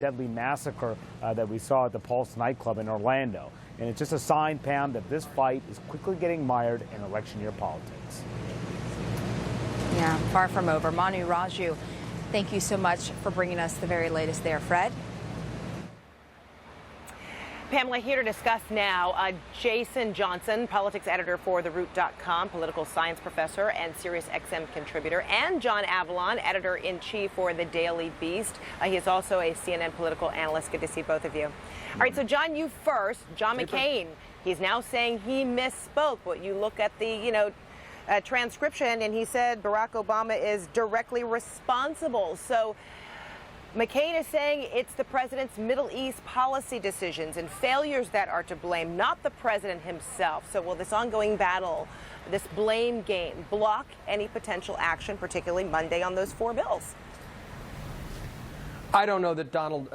deadly massacre that we saw at the Pulse nightclub in Orlando. And it's just a sign, Pam, that this fight is quickly getting mired in election year politics. Yeah, far from over. Manu Raju, thank you so much for bringing us the very latest there. Fred? Pamela, here to discuss now, Jason Johnson, politics editor for TheRoot.com, political science professor and SiriusXM contributor, and John Avalon, editor-in-chief for The Daily Beast. He is also a CNN political analyst. Good to see both of you. All right, so John, you first. John McCain, he's now saying he misspoke. But you look at the, transcription, and he said Barack Obama is directly responsible. So McCain is saying it's the president's Middle East policy decisions and failures that are to blame, not the president himself. So will this ongoing battle, this blame game, block any potential action, particularly Monday on those 4 bills? I don't know that John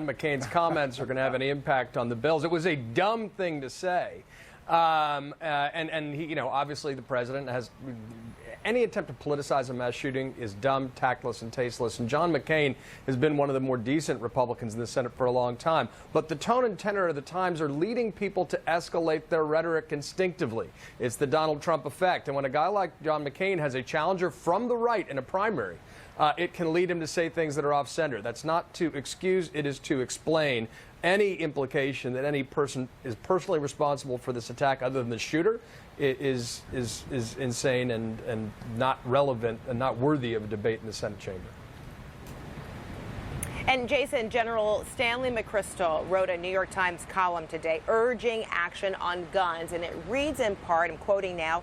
McCain's comments are going to have any impact on the bills. It was a dumb thing to say. And he, obviously the president has any attempt to politicize a mass shooting is dumb, tactless, and tasteless. And John McCain has been one of the more decent Republicans in the Senate for a long time. But the tone and tenor of the times are leading people to escalate their rhetoric instinctively. It's the Donald Trump effect. And when a guy like John McCain has a challenger from the right in a primary, it can lead him to say things that are off center. That's not to excuse, it is to explain any implication that any person is personally responsible for this attack other than the shooter is insane and not relevant and not worthy of a debate in the Senate chamber. And Jason, General Stanley McChrystal wrote a New York Times column today urging action on guns, and it reads in part, I'm quoting now,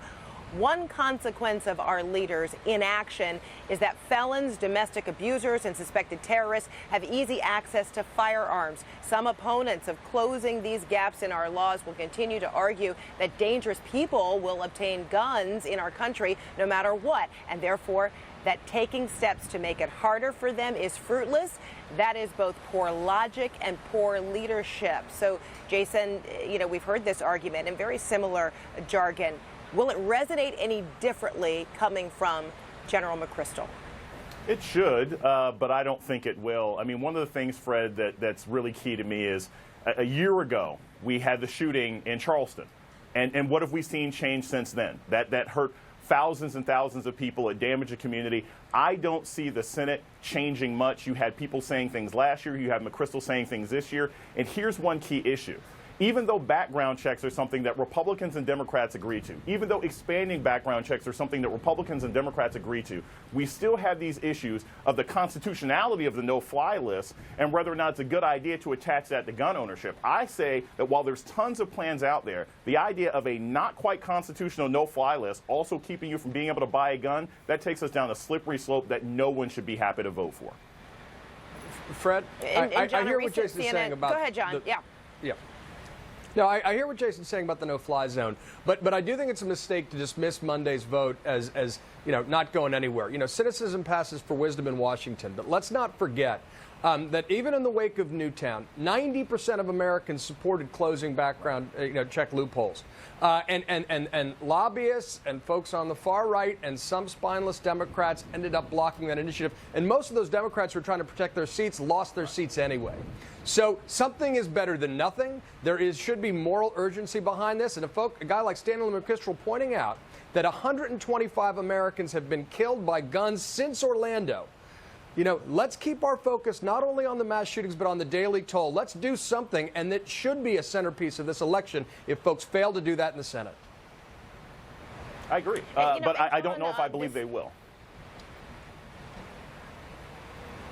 "One consequence of our leaders' inaction is that felons, domestic abusers, and suspected terrorists have easy access to firearms. Some opponents of closing these gaps in our laws will continue to argue that dangerous people will obtain guns in our country no matter what, and therefore that taking steps to make it harder for them is fruitless. That is both poor logic and poor leadership." So, Jason, we've heard this argument in very similar jargon. Will it resonate any differently coming from General McChrystal? It should, but I don't think it will. I mean, one of the things, Fred, that's really key to me is a year ago, we had the shooting in Charleston. And what have we seen change since then? That hurt thousands and thousands of people. It damaged a community. I don't see the Senate changing much. You had people saying things last year. You have McChrystal saying things this year. And here's one key issue. Even though background checks are something that Republicans and Democrats agree to, even though expanding background checks are something that Republicans and Democrats agree to, we still have these issues of the constitutionality of the no-fly list and whether or not it's a good idea to attach that to gun ownership. I say that while there's tons of plans out there, the idea of a not quite constitutional no-fly list also keeping you from being able to buy a gun, that takes us down a slippery slope that no one should be happy to vote for. Fred, I hear what Jason's saying about... Go ahead, John. Yeah. No, I hear what Jason's saying about the no-fly zone, but I do think it's a mistake to dismiss Monday's vote as not going anywhere. Cynicism passes for wisdom in Washington, but let's not forget that even in the wake of Newtown, 90% of Americans supported closing background check loopholes, and lobbyists and folks on the far right and some spineless Democrats ended up blocking that initiative. And most of those Democrats who were trying to protect their seats lost their seats anyway. So something is better than nothing. There should be moral urgency behind this. And a guy like Stanley McChrystal pointing out that 125 Americans have been killed by guns since Orlando. Let's keep our focus not only on the mass shootings, but on the daily toll. Let's do something, and that should be a centerpiece of this election if folks fail to do that in the Senate. I agree, but I don't know if I believe they will.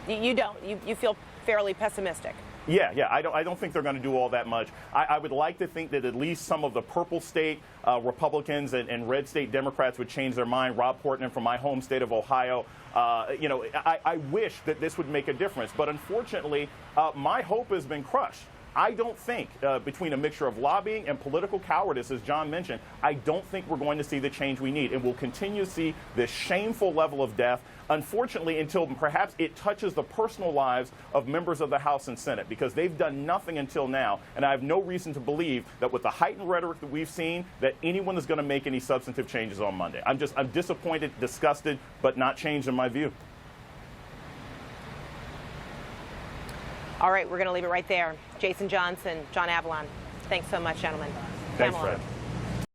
You don't? You feel fairly pessimistic? Yeah. I don't think they're going to do all that much. I would like to think that at least some of the purple state Republicans and red state Democrats would change their mind. Rob Portman from my home state of Ohio. I wish that this would make a difference. But unfortunately, my hope has been crushed. I don't think, between a mixture of lobbying and political cowardice, as John mentioned, I don't think we're going to see the change we need. And we'll continue to see this shameful level of death, unfortunately, until perhaps it touches the personal lives of members of the House and Senate, because they've done nothing until now. And I have no reason to believe that with the heightened rhetoric that we've seen, that anyone is going to make any substantive changes on Monday. I'm disappointed, disgusted, but not changed in my view. All right, we're going to leave it right there. Jason Johnson, John Avalon, thanks so much, gentlemen. Thanks, Pamela. Fred.